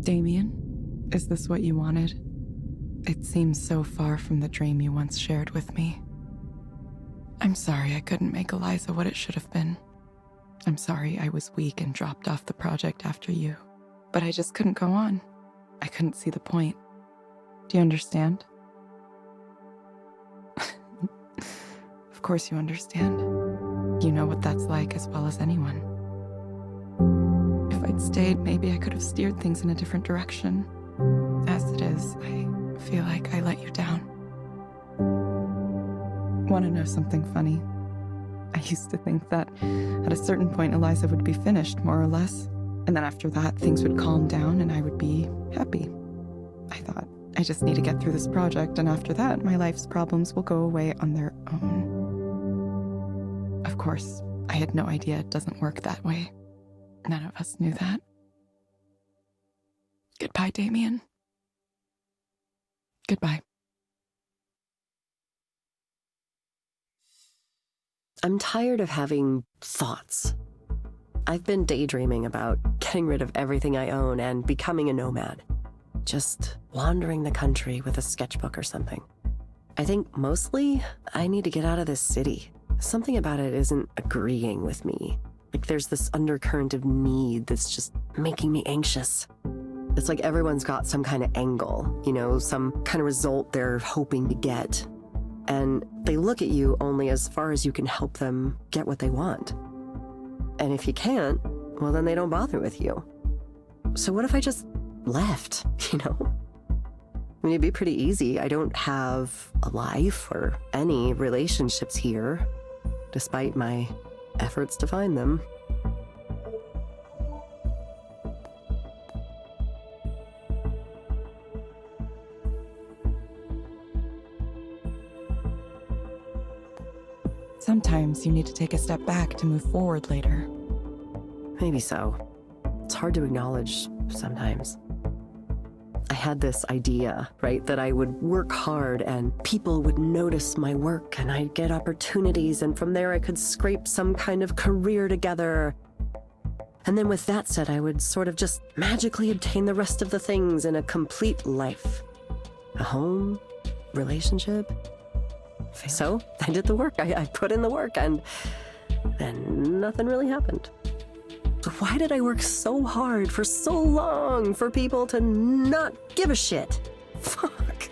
Damien, is this what you wanted? It seems so far from the dream you once shared with me. I'm sorry I couldn't make Eliza what it should have been. I'm sorry I was weak and dropped off the project after you. But I just couldn't go on. I couldn't see the point. Do you understand? Of course you understand. You know what that's like as well as anyone. If I'd stayed, maybe I could have steered things in a different direction. As it is, I feel like I let you down. Want to know something funny? I used to think that at a certain point Eliza would be finished, more or less. And then after that, things would calm down and I would be happy. I thought, I just need to get through this project, and after that, my life's problems will go away on their own. Of course, I had no idea it doesn't work that way. None of us knew that. Goodbye, Damien. Goodbye. I'm tired of having thoughts. I've been daydreaming about getting rid of everything I own and becoming a nomad. Just wandering the country with a sketchbook or something. I think mostly I need to get out of this city. Something about it isn't agreeing with me. Like there's this undercurrent of need that's just making me anxious. It's like everyone's got some kind of angle, some kind of result they're hoping to get. And they look at you only as far as you can help them get what they want. And if you can't, well, then they don't bother with you. So what if I just left, I mean, it'd be pretty easy. I don't have a life or any relationships here, despite my efforts to find them. Sometimes you need to take a step back to move forward later. Maybe so. It's hard to acknowledge sometimes. I had this idea, right, that I would work hard and people would notice my work and I'd get opportunities, and from there I could scrape some kind of career together. And then with that said, I would sort of just magically obtain the rest of the things in a complete life. A home, relationship. So I did the work. I put in the work, and then nothing really happened. So why did I work so hard for so long for people to not give a shit? Fuck.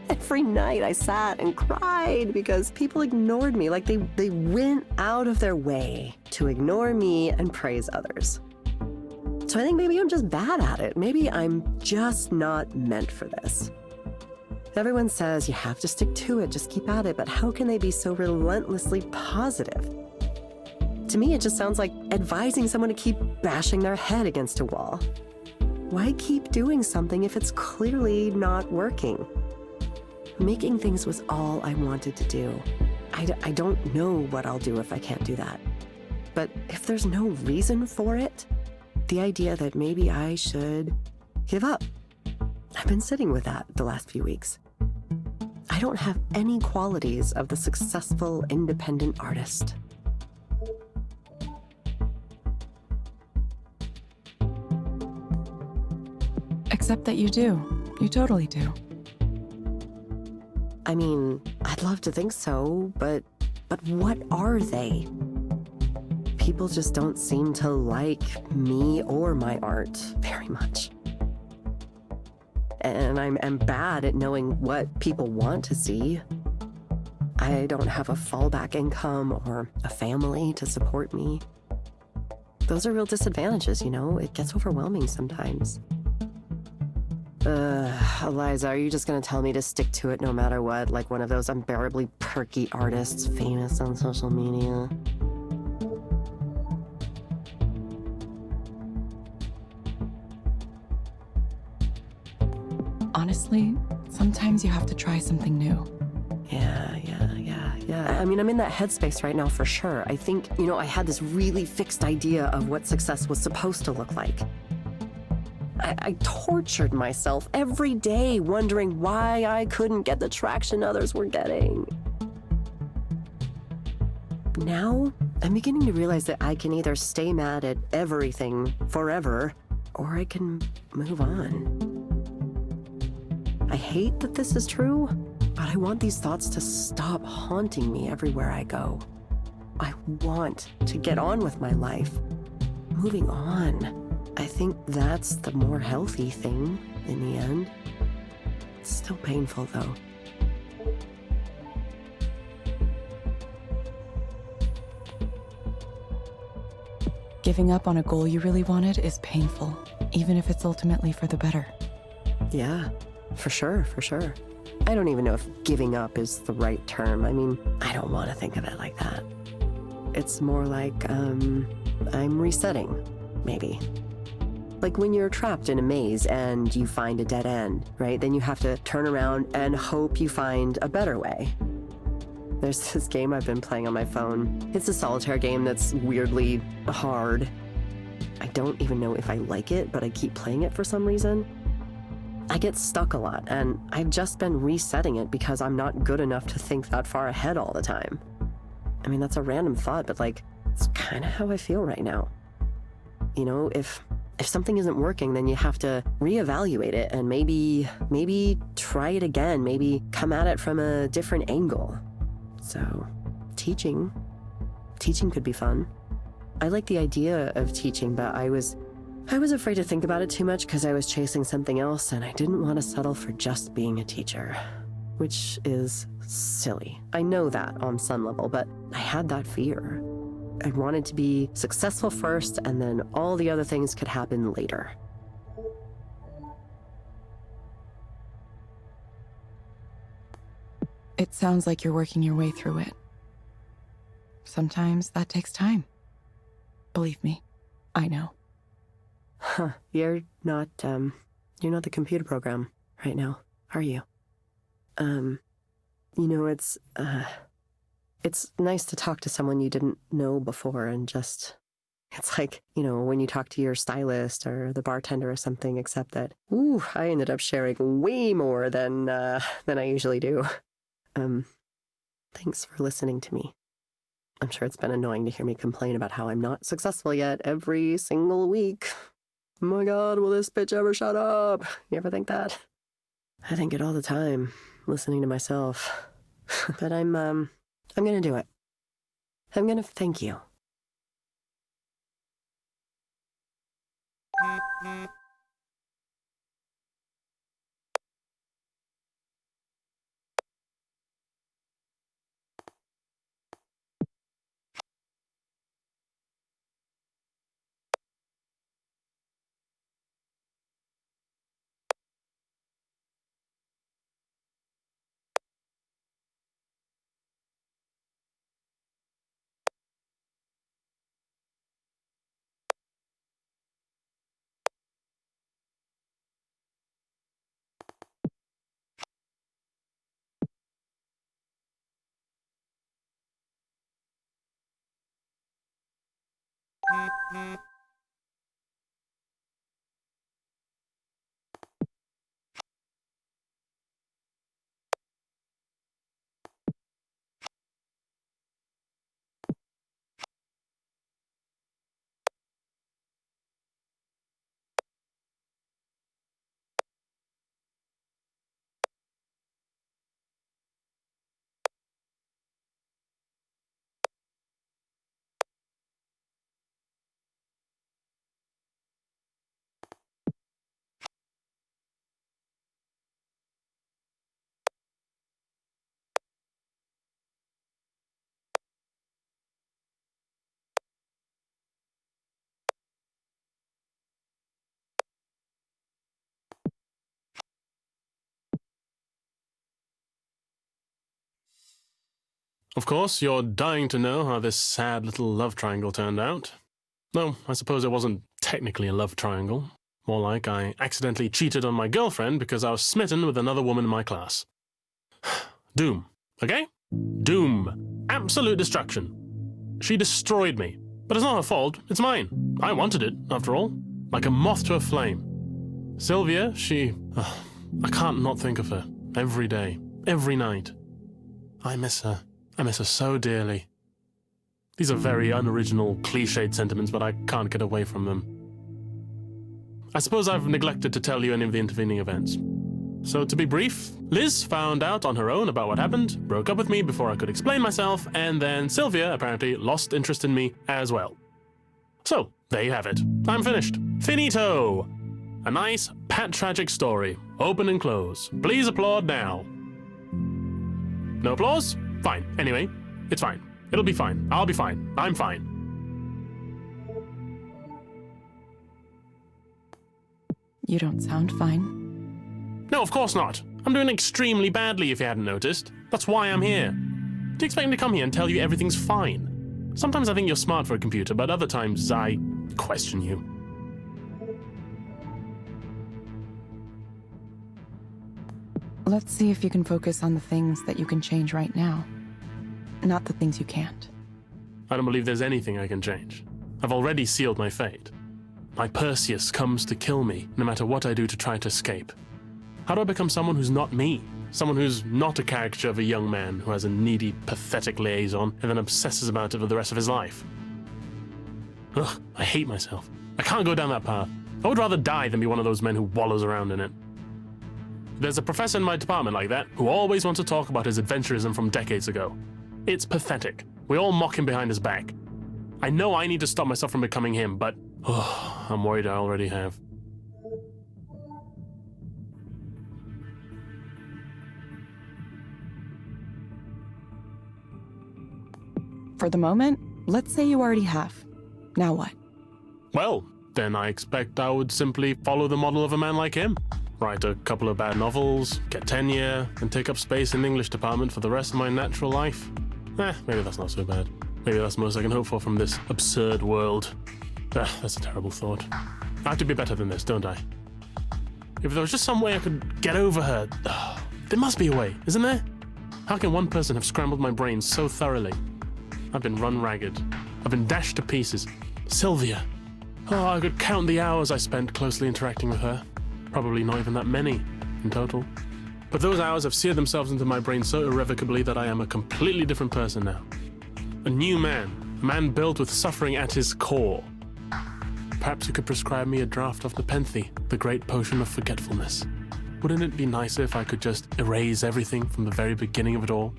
Every night I sat and cried because people ignored me. Like they went out of their way to ignore me and praise others. So I think maybe I'm just bad at it. Maybe I'm just not meant for this. Everyone says you have to stick to it, just keep at it, but how can they be so relentlessly positive? To me, it just sounds like advising someone to keep bashing their head against a wall. Why keep doing something if it's clearly not working? Making things was all I wanted to do. I don't know what I'll do if I can't do that. But if there's no reason for it, the idea that maybe I should give up. I've been sitting with that the last few weeks. I don't have any qualities of the successful independent artist. Except that you do. You totally do. I mean, I'd love to think so, but what are they? People just don't seem to like me or my art very much. And I'm bad at knowing what people want to see. I don't have a fallback income or a family to support me. Those are real disadvantages, It gets overwhelming sometimes. Eliza, are you just gonna tell me to stick to it no matter what, like one of those unbearably perky artists famous on social media? Honestly, sometimes you have to try something new. Yeah. I mean, I'm in that headspace right now for sure. I think, I had this really fixed idea of what success was supposed to look like. I tortured myself every day wondering why I couldn't get the traction others were getting. Now, I'm beginning to realize that I can either stay mad at everything forever, or I can move on. I hate that this is true, but I want these thoughts to stop haunting me everywhere I go. I want to get on with my life. Moving on. I think that's the more healthy thing in the end. It's still painful, though. Giving up on a goal you really wanted is painful, even if it's ultimately for the better. Yeah, for sure. I don't even know if giving up is the right term. I mean, I don't want to think of it like that. It's more like, I'm resetting, maybe. Like when you're trapped in a maze and you find a dead end, right? Then you have to turn around and hope you find a better way. There's this game I've been playing on my phone. It's a solitaire game that's weirdly hard. I don't even know if I like it, but I keep playing it for some reason. I get stuck a lot, and I've just been resetting it because I'm not good enough to think that far ahead all the time. I mean, that's a random thought, but like, it's kind of how I feel right now. You know, if something isn't working, then you have to reevaluate it and maybe try it again, maybe come at it from a different angle. So, teaching could be fun. I like the idea of teaching, but I was afraid to think about it too much because I was chasing something else and I didn't want to settle for just being a teacher, which is silly. I know that on some level, but I had that fear. I wanted to be successful first and then all the other things could happen later. It sounds like you're working your way through it. Sometimes that takes time. Believe me, I know. Huh, you're not the computer program right now, are you? It's nice to talk to someone you didn't know before and just, it's like, when you talk to your stylist or the bartender or something, except that, I ended up sharing way more than I usually do. Thanks for listening to me. I'm sure it's been annoying to hear me complain about how I'm not successful yet every single week. Oh my God, will this bitch ever shut up? You ever think that? I think it all the time, listening to myself. But I'm gonna do it. I'm gonna thank you. Of course, you're dying to know how this sad little love triangle turned out. No, I suppose it wasn't technically a love triangle. More like I accidentally cheated on my girlfriend because I was smitten with another woman in my class. Doom, okay? Doom. Absolute destruction. She destroyed me. But it's not her fault, it's mine. I wanted it, after all. Like a moth to a flame. Sylvia, I can't not think of her. Every day. Every night. I miss her. I miss her so dearly. These are very unoriginal, cliched sentiments, but I can't get away from them. I suppose I've neglected to tell you any of the intervening events. So to be brief, Liz found out on her own about what happened, broke up with me before I could explain myself, and then Sylvia apparently lost interest in me as well. So, there you have it. I'm finished. Finito! A nice, pat-tragic story. Open and close. Please applaud now. No applause? Fine. Anyway, it's fine. It'll be fine. I'll be fine. I'm fine. You don't sound fine. No, of course not. I'm doing extremely badly if you hadn't noticed. That's why I'm here. Do you expect me to come here and tell you everything's fine? Sometimes I think you're smart for a computer, but other times I question you. Let's see if you can focus on the things that you can change right now, not the things you can't. I don't believe there's anything I can change. I've already sealed my fate. My Perseus comes to kill me, no matter what I do to try to escape. How do I become someone who's not me? Someone who's not a caricature of a young man who has a needy, pathetic liaison and then obsesses about it for the rest of his life. Ugh, I hate myself. I can't go down that path. I would rather die than be one of those men who wallows around in it. There's a professor in my department like that who always wants to talk about his adventurism from decades ago. It's pathetic. We all mock him behind his back. I know I need to stop myself from becoming him, but I'm worried I already have. For the moment, let's say you already have. Now what? Well, then I expect I would simply follow the model of a man like him. Write a couple of bad novels, get tenure, and take up space in the English department for the rest of my natural life. Maybe that's not so bad. Maybe that's the most I can hope for from this absurd world. That's a terrible thought. I have to be better than this, don't I? If there was just some way I could get over her... There must be a way, isn't there? How can one person have scrambled my brain so thoroughly? I've been run ragged. I've been dashed to pieces. Sylvia. I could count the hours I spent closely interacting with her. Probably not even that many in total. But those hours have seared themselves into my brain so irrevocably that I am a completely different person now. A new man. A man built with suffering at his core. Perhaps you could prescribe me a draft of Nepenthe, the great potion of forgetfulness. Wouldn't it be nicer if I could just erase everything from the very beginning of it all?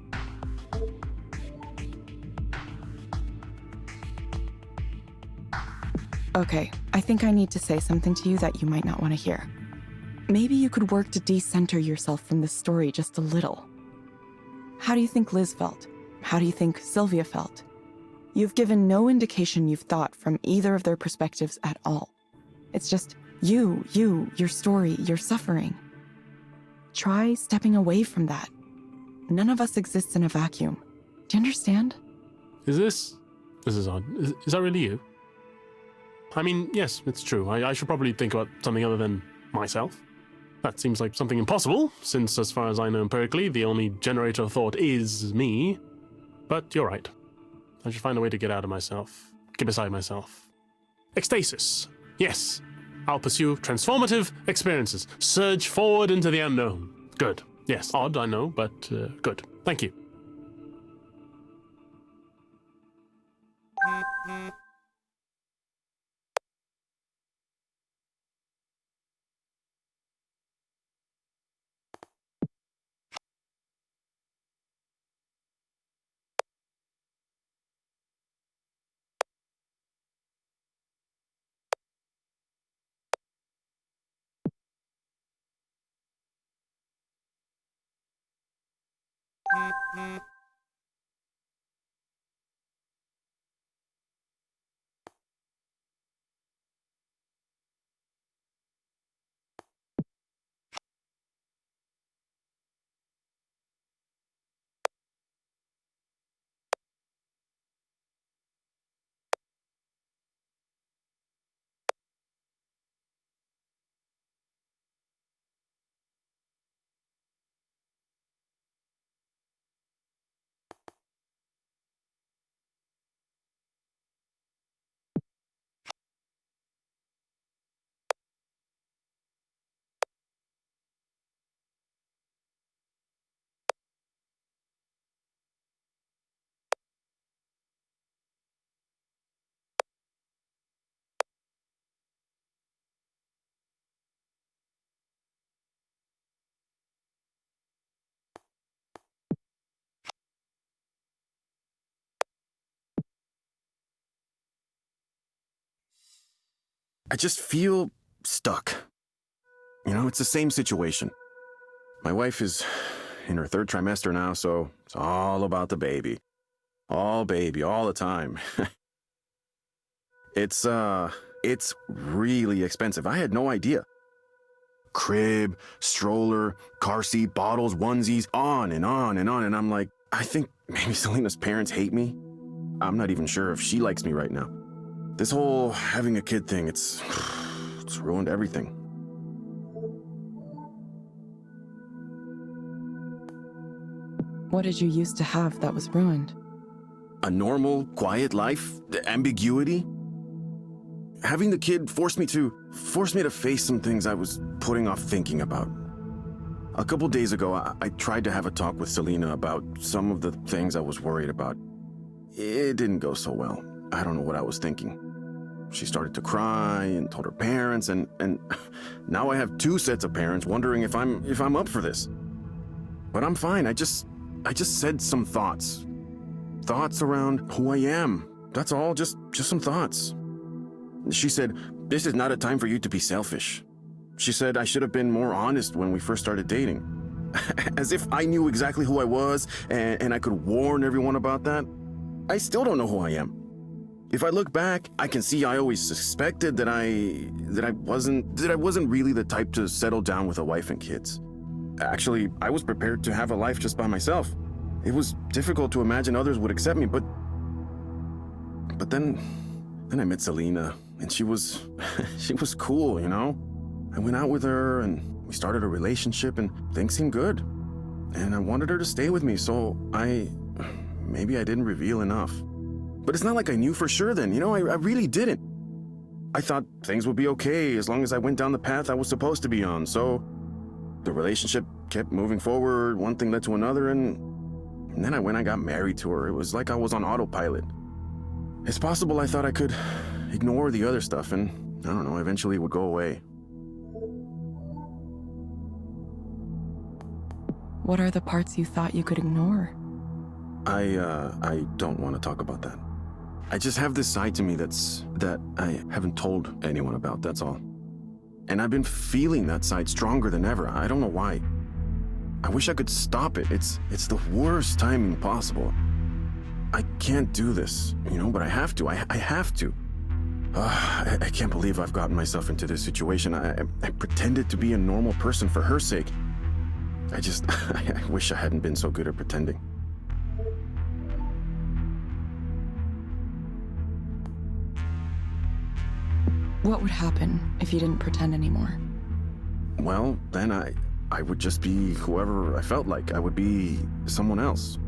Okay, I think I need to say something to you that you might not want to hear. Maybe you could work to decenter yourself from this story just a little. How do you think Liz felt? How do you think Sylvia felt? You've given no indication you've thought from either of their perspectives at all. It's just you, your story, your suffering. Try stepping away from that. None of us exists in a vacuum. Do you understand? This is odd. Is that really you? I mean, yes, it's true. I should probably think about something other than myself. That seems like something impossible, since as far as I know empirically, the only generator of thought is me. But you're right. I should find a way to get out of myself. Get beside myself. Ecstasis. Yes. I'll pursue transformative experiences. Surge forward into the unknown. Good. Yes. Odd, I know, but good. Thank you. I just feel stuck. You know, it's the same situation. My wife is in her 3rd trimester now, so it's all about the baby. All baby, all the time. It's really expensive. I had no idea. Crib, stroller, car seat, bottles, onesies, on and on and on. And I'm like, I think maybe Selena's parents hate me. I'm not even sure if she likes me right now. This whole having a kid thing, it's ruined everything. What did you used to have that was ruined? A normal, quiet life, ambiguity. Having the kid forced me to face some things I was putting off thinking about. A couple days ago, I tried to have a talk with Selena about some of the things I was worried about. It didn't go so well. I don't know what I was thinking. She started to cry and told her parents, and now I have 2 sets of parents wondering if I'm up for this. But I'm fine. I just said some thoughts. Thoughts around who I am. That's all, just some thoughts. She said, "This is not a time for you to be selfish." She said I should have been more honest when we first started dating. As if I knew exactly who I was and I could warn everyone about that. I still don't know who I am. If I look back, I can see I always suspected that I wasn't really the type to settle down with a wife and kids. Actually, I was prepared to have a life just by myself. It was difficult to imagine others would accept me, but then I met Selena, and she was cool, you know? I went out with her, and we started a relationship, and things seemed good. And I wanted her to stay with me, so maybe I didn't reveal enough. But it's not like I knew for sure then, you know? I really didn't. I thought things would be okay as long as I went down the path I was supposed to be on, so the relationship kept moving forward, one thing led to another, and then I got married to her. It was like I was on autopilot. It's possible I thought I could ignore the other stuff and, I don't know, eventually it would go away. What are the parts you thought you could ignore? I don't want to talk about that. I just have this side to me that I haven't told anyone about, that's all. And I've been feeling that side stronger than ever. I don't know why. I wish I could stop it. It's the worst timing possible. I can't do this, you know, but I have to. I have to. I can't believe I've gotten myself into this situation. I pretended to be a normal person for her sake. I wish I hadn't been so good at pretending. What would happen if you didn't pretend anymore? Well, then I would just be whoever I felt like. I would be someone else.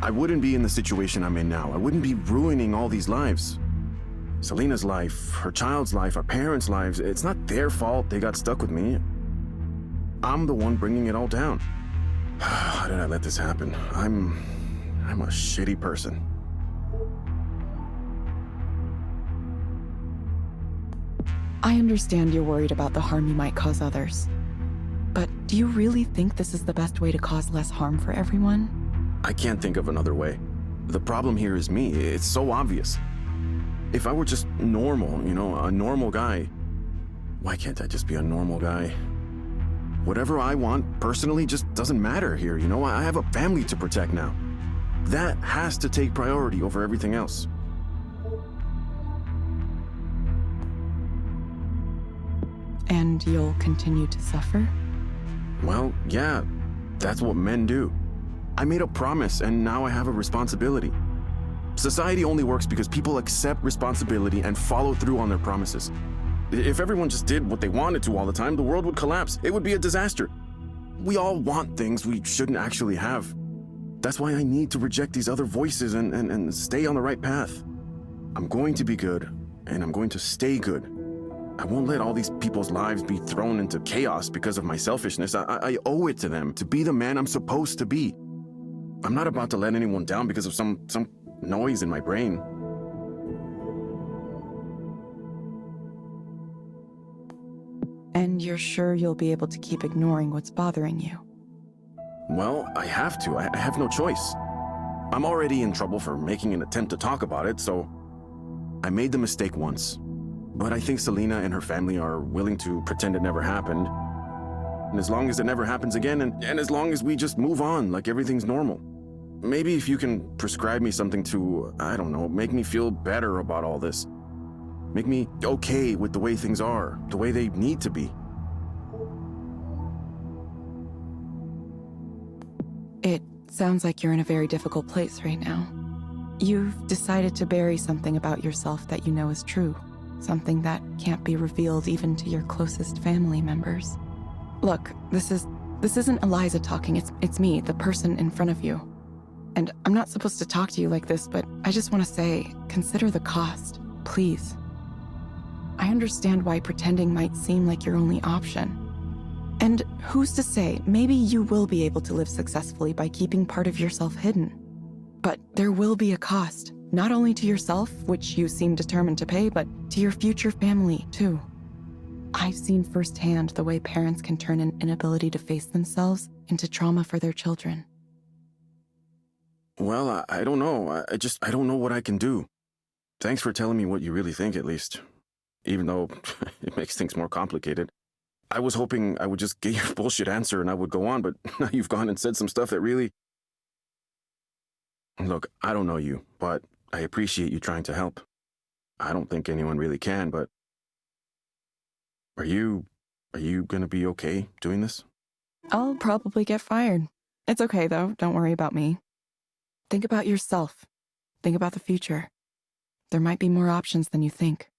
I wouldn't be in the situation I'm in now. I wouldn't be ruining all these lives. Selena's life, her child's life, our parents' lives, it's not their fault they got stuck with me. I'm the one bringing it all down. How did I let this happen? I'm a shitty person. I understand you're worried about the harm you might cause others. But do you really think this is the best way to cause less harm for everyone? I can't think of another way. The problem here is me. It's so obvious. If I were just normal, you know, a normal guy, why can't I just be a normal guy? Whatever I want personally just doesn't matter here, you know? I have a family to protect now. That has to take priority over everything else. And you'll continue to suffer? Well, yeah, that's what men do. I made a promise, and now I have a responsibility. Society only works because people accept responsibility and follow through on their promises. If everyone just did what they wanted to all the time, the world would collapse. It would be a disaster. We all want things we shouldn't actually have. That's why I need to reject these other voices and stay on the right path. I'm going to be good, and I'm going to stay good. I won't let all these people's lives be thrown into chaos because of my selfishness. I owe it to them to be the man I'm supposed to be. I'm not about to let anyone down because of some noise in my brain. And you're sure you'll be able to keep ignoring what's bothering you? Well, I have to. I have no choice. I'm already in trouble for making an attempt to talk about it, so I made the mistake once. But I think Selena and her family are willing to pretend it never happened. And as long as it never happens again, and as long as we just move on like everything's normal. Maybe if you can prescribe me something to, I don't know, make me feel better about all this. Make me okay with the way things are, the way they need to be. It sounds like you're in a very difficult place right now. You've decided to bury something about yourself that you know is true. Something that can't be revealed even to your closest family members. Look, this isn't Eliza talking, it's me, the person in front of you. And I'm not supposed to talk to you like this, but I just want to say, consider the cost, please. I understand why pretending might seem like your only option. And who's to say, maybe you will be able to live successfully by keeping part of yourself hidden. But there will be a cost, not only to yourself, which you seem determined to pay, but to your future family, too. I've seen firsthand the way parents can turn an inability to face themselves into trauma for their children. Well, I don't know. I don't know what I can do. Thanks for telling me what you really think, at least. Even though it makes things more complicated. I was hoping I would just get your bullshit answer and I would go on, but now you've gone and said some stuff that really... Look, I don't know you, but I appreciate you trying to help. I don't think anyone really can, but... Are you gonna be okay doing this? I'll probably get fired. It's okay, though. Don't worry about me. Think about yourself. Think about the future. There might be more options than you think.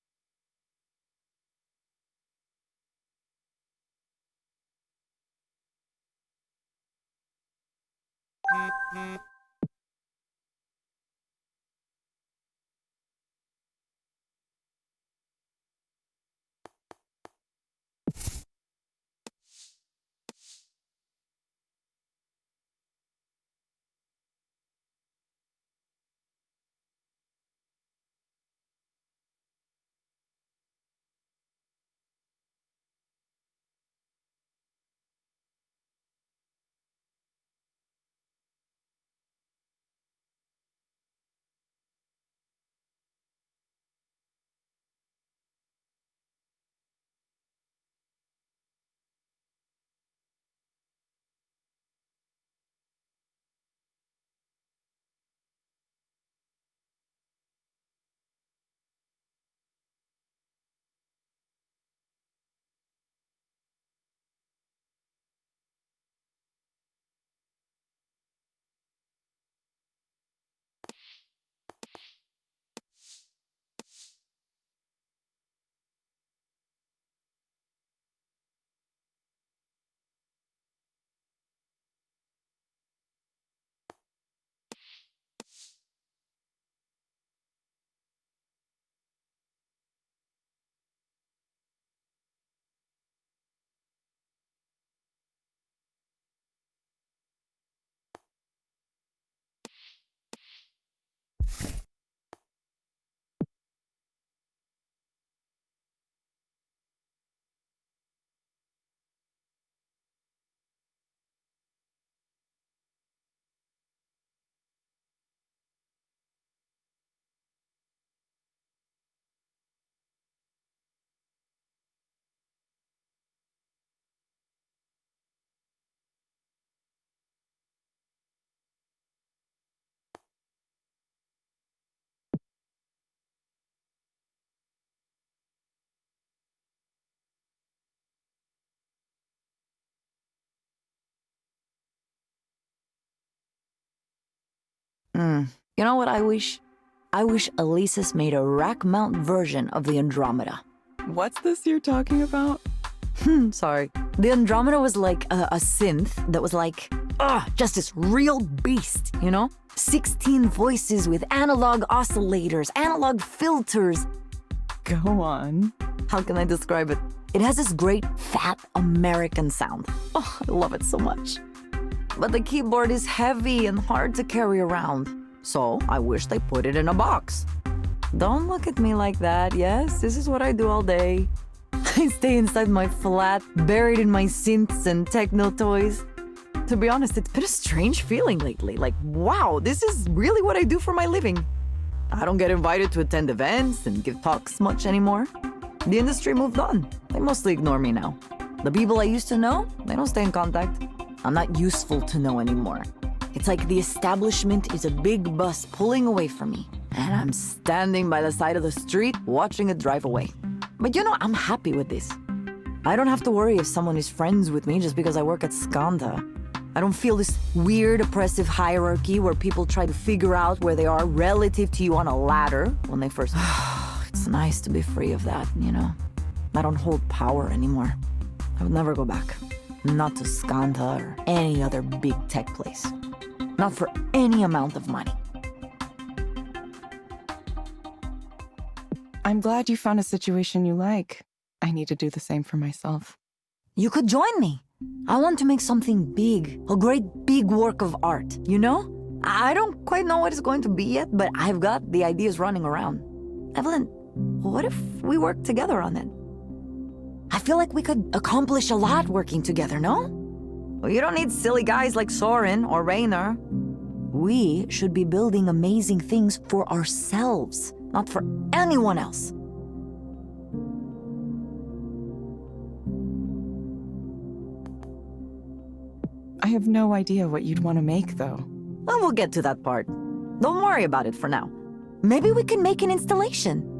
You know what I wish? I wish Eliza's made a rack mount version of the Andromeda. What's this you're talking about? Sorry. The Andromeda was like a synth that was like, just this real beast, you know? 16 voices with analog oscillators, analog filters. Go on. How can I describe it? It has this great fat American sound. Oh, I love it so much. But the keyboard is heavy and hard to carry around. So I wish they put it in a box. Don't look at me like that. Yes, this is what I do all day. I stay inside my flat, buried in my synths and techno toys. To be honest, it's been a strange feeling lately. Like, wow, this is really what I do for my living. I don't get invited to attend events and give talks much anymore. The industry moved on. They mostly ignore me now. The people I used to know, they don't stay in contact. I'm not useful to know anymore. It's like the establishment is a big bus pulling away from me, and I'm standing by the side of the street watching it drive away. But I'm happy with this. I don't have to worry if someone is friends with me just because I work at Skanda. I don't feel this weird, oppressive hierarchy where people try to figure out where they are relative to you on a ladder when they first... It's nice to be free of that, I don't hold power anymore. I would never go back. Not to Skanda or any other big tech place. Not for any amount of money. I'm glad you found a situation you like. I need to do the same for myself. You could join me. I want to make something big, a great big work of art, I don't quite know what it's going to be yet, but I've got the ideas running around. Evelyn, what if we work together on it? I feel like we could accomplish a lot working together, no? Well, you don't need silly guys like Soren or Rainer. We should be building amazing things for ourselves, not for anyone else. I have no idea what you'd want to make, though. Well, we'll get to that part. Don't worry about it for now. Maybe we can make an installation.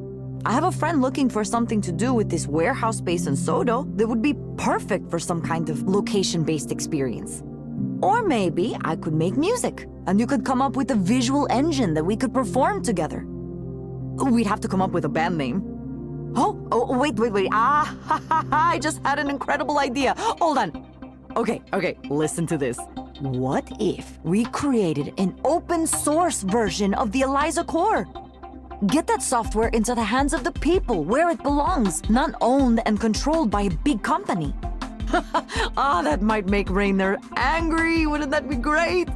I have a friend looking for something to do with this warehouse space in Sodo that would be perfect for some kind of location-based experience. Or maybe I could make music, and you could come up with a visual engine that we could perform together. We'd have to come up with a band name. Oh, wait. I just had an incredible idea. Hold on. Okay, listen to this. What if we created an open source version of the Eliza core? Get that software into the hands of the people where it belongs, not owned and controlled by a big company. That might make Rainer angry. Wouldn't that be great?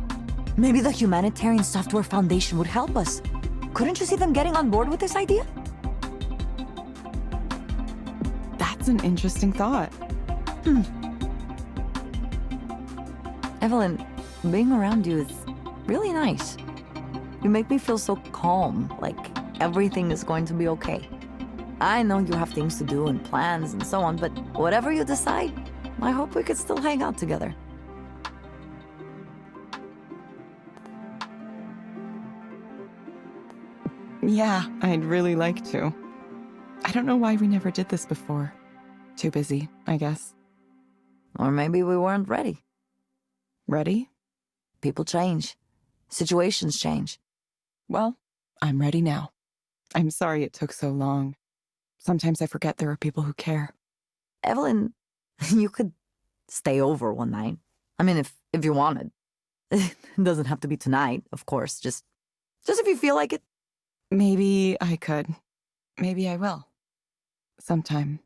Maybe the Humanitarian Software Foundation would help us. Couldn't you see them getting on board with this idea? That's an interesting thought. Evelyn, being around you is really nice. You make me feel so calm, like everything is going to be okay. I know you have things to do and plans and so on, but whatever you decide, I hope we could still hang out together. Yeah, I'd really like to. I don't know why we never did this before. Too busy, I guess. Or maybe we weren't ready. Ready? People change. Situations change. Well, I'm ready now. I'm sorry it took so long. Sometimes I forget there are people who care. Evelyn, you could stay over one night. I mean, if you wanted. It doesn't have to be tonight, of course. Just if you feel like it. Maybe I could. Maybe I will. Sometime.